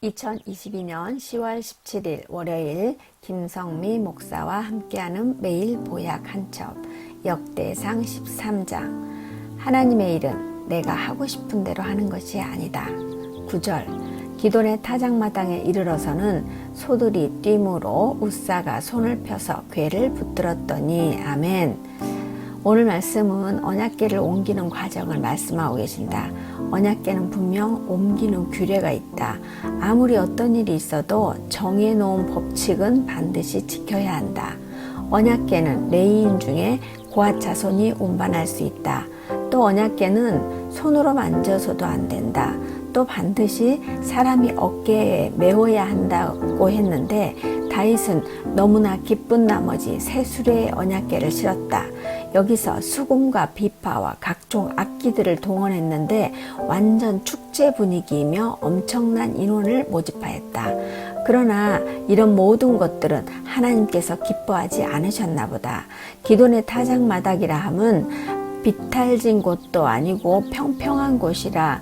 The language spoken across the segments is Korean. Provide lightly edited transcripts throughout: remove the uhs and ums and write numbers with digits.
2022년 10월 17일 월요일 김성미 목사와 함께하는 매일 보약 한첩 역대상 13장. 하나님의 일은 내가 하고 싶은 대로 하는 것이 아니다. 9절. 기돈의 타작마당에 이르러서는 소들이 뛰므로 웃사가 손을 펴서 궤를 붙들었더니. 아멘. 오늘 말씀은 언약궤를 옮기는 과정을 말씀하고 계신다. 언약궤는 분명 옮기는 규례가 있다. 아무리 어떤 일이 있어도 정해놓은 법칙은 반드시 지켜야 한다. 언약궤는 레위인 중에 고핫 자손이 운반할 수 있다. 또 언약궤는 손으로 만져서도 안 된다. 또 반드시 사람이 어깨에 메워야 한다고 했는데 다윗은 너무나 기쁜 나머지 새 수레의 언약궤를 실었다. 여기서 수금과 비파와 각종 악기들을 동원했는데 완전 축제 분위기이며 엄청난 인원을 모집하였다. 그러나 이런 모든 것들은 하나님께서 기뻐하지 않으셨나 보다. 기돈의 타작마당이라 함은 비탈진 곳도 아니고 평평한 곳이라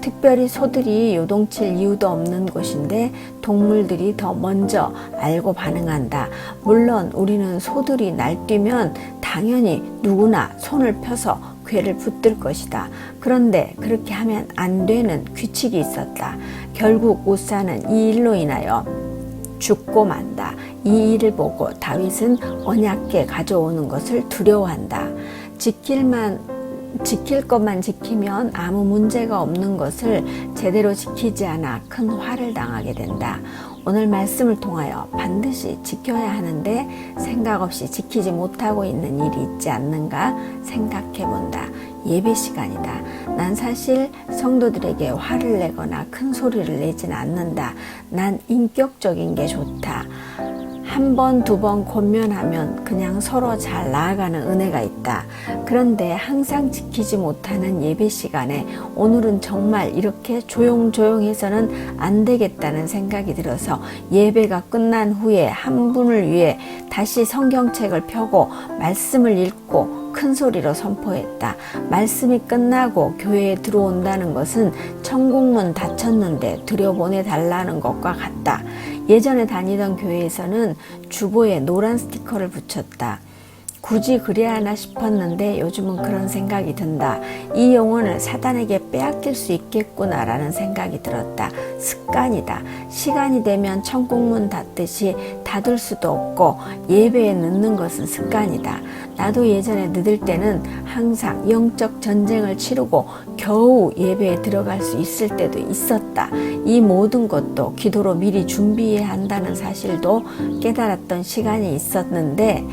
특별히 소들이 요동칠 이유도 없는 곳인데 동물들이 더 먼저 알고 반응한다. 물론 우리는 소들이 날뛰면 당연히 누구나 손을 펴서 궤를 붙들 것이다. 그런데 그렇게 하면 안 되는 규칙이 있었다. 결국 웃사는 이 일로 인하여 죽고 만다. 이 일을 보고 다윗은 언약궤 가져오는 것을 두려워한다. 지킬 것만 지키면 아무 문제가 없는 것을 제대로 지키지 않아 큰 화를 당하게 된다. 오늘 말씀을 통하여 반드시 지켜야 하는데 생각 없이 지키지 못하고 있는 일이 있지 않는가 생각해 본다. 예배 시간이다. 난 사실 성도들에게 화를 내거나 큰 소리를 내진 않는다. 난 인격적인 게 좋다. 한 번, 두 번 권면하면 그냥 서로 잘 나아가는 은혜가 있다. 그런데 항상 지키지 못하는 예배 시간에 오늘은 정말 이렇게 조용조용해서는 안 되겠다는 생각이 들어서 예배가 끝난 후에 한 분을 위해 다시 성경책을 펴고 말씀을 읽고 큰 소리로 선포했다. 말씀이 끝나고 교회에 들어온다는 것은 천국문 닫혔는데 들여보내달라는 것과 같다. 예전에 다니던 교회에서는 주보에 노란 스티커를 붙였다. 굳이 그래야 하나 싶었는데 요즘은 그런 생각이 든다. 이 영혼을 사단에게 빼앗길 수 있겠구나라는 생각이 들었다. 습관이다. 시간이 되면 천국문 닫듯이 닫을 수도 없고 예배에 늦는 것은 습관이다. 나도 예전에 늦을 때는 항상 영적 전쟁을 치르고 겨우 예배에 들어갈 수 있을 때도 있었다. 이 모든 것도 기도로 미리 준비해야 한다는 사실도 깨달았던 시간이 있었는데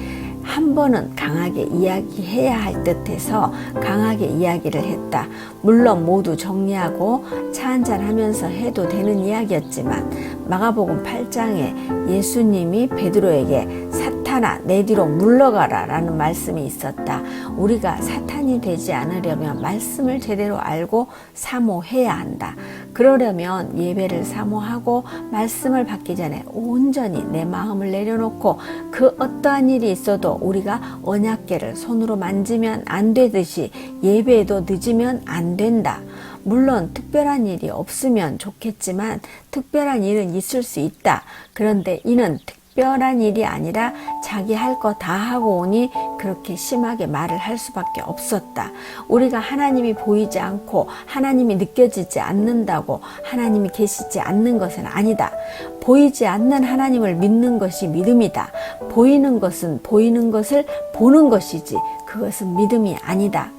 한 번은 강하게 이야기해야 할 듯해서 강하게 이야기를 했다. 물론 모두 정리하고 차 한잔 하면서 해도 되는 이야기였지만 마가복음 8장에 예수님이 베드로에게 사탄아 내 뒤로 물러가라 라는 말씀이 있었다. 우리가 사탄이 되지 않으려면 말씀을 제대로 알고 사모해야 한다. 그러려면 예배를 사모하고 말씀을 받기 전에 온전히 내 마음을 내려놓고 그 어떠한 일이 있어도 우리가 언약궤를 손으로 만지면 안 되듯이 예배에도 늦으면 안 된다. 물론 특별한 일이 없으면 좋겠지만 특별한 일은 있을 수 있다. 그런데 이는 특별한 일이 아니라 자기 할 거 다 하고 오니 그렇게 심하게 말을 할 수밖에 없었다. 우리가 하나님이 보이지 않고 하나님이 느껴지지 않는다고 하나님이 계시지 않는 것은 아니다. 보이지 않는 하나님을 믿는 것이 믿음이다. 보이는 것은 보이는 것을 보는 것이지 그것은 믿음이 아니다.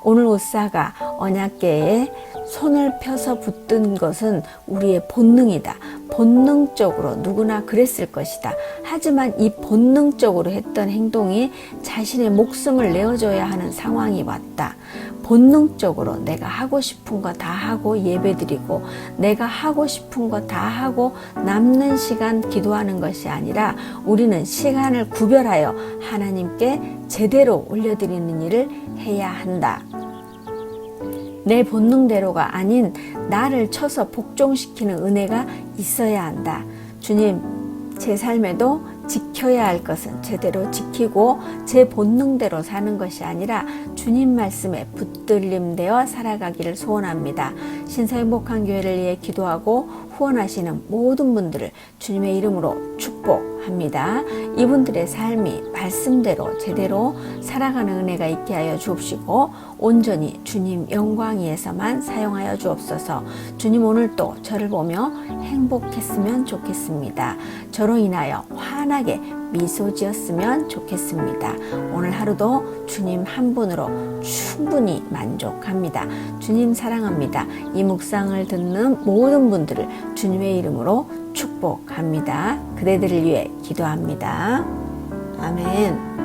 오늘 웃사가 언약궤에 손을 펴서 붙든 것은 우리의 본능이다. 본능적으로 누구나 그랬을 것이다. 하지만 이 본능적으로 했던 행동이 자신의 목숨을 내어줘야 하는 상황이 왔다. 본능적으로 내가 하고 싶은 거 다 하고 예배드리고 내가 하고 싶은 거 다 하고 남는 시간 기도하는 것이 아니라 우리는 시간을 구별하여 하나님께 제대로 올려드리는 일을 해야 한다. 내 본능대로가 아닌 나를 쳐서 복종시키는 은혜가 있어야 한다. 주님, 제 삶에도 지켜야 할 것은 제대로 지키고 제 본능대로 사는 것이 아니라 주님 말씀에 붙들림되어 살아가기를 소원합니다. 신사행복한 교회를 위해 기도하고 후원하시는 모든 분들을 주님의 이름으로 축복합니다. 이분들의 삶이 말씀대로 제대로 살아가는 은혜가 있게 하여 주옵시고 온전히 주님 영광 위에서만 사용하여 주옵소서. 주님 오늘도 저를 보며 행복했으면 좋겠습니다. 저로 인하여 환하게 미소 지었으면 좋겠습니다. 오늘 하루도 주님 한 분으로 충분히 만족합니다. 주님 사랑합니다. 이 묵상을 듣는 모든 분들을 주님의 이름으로 축복합니다. 그대들을 위해 기도합니다. 아멘.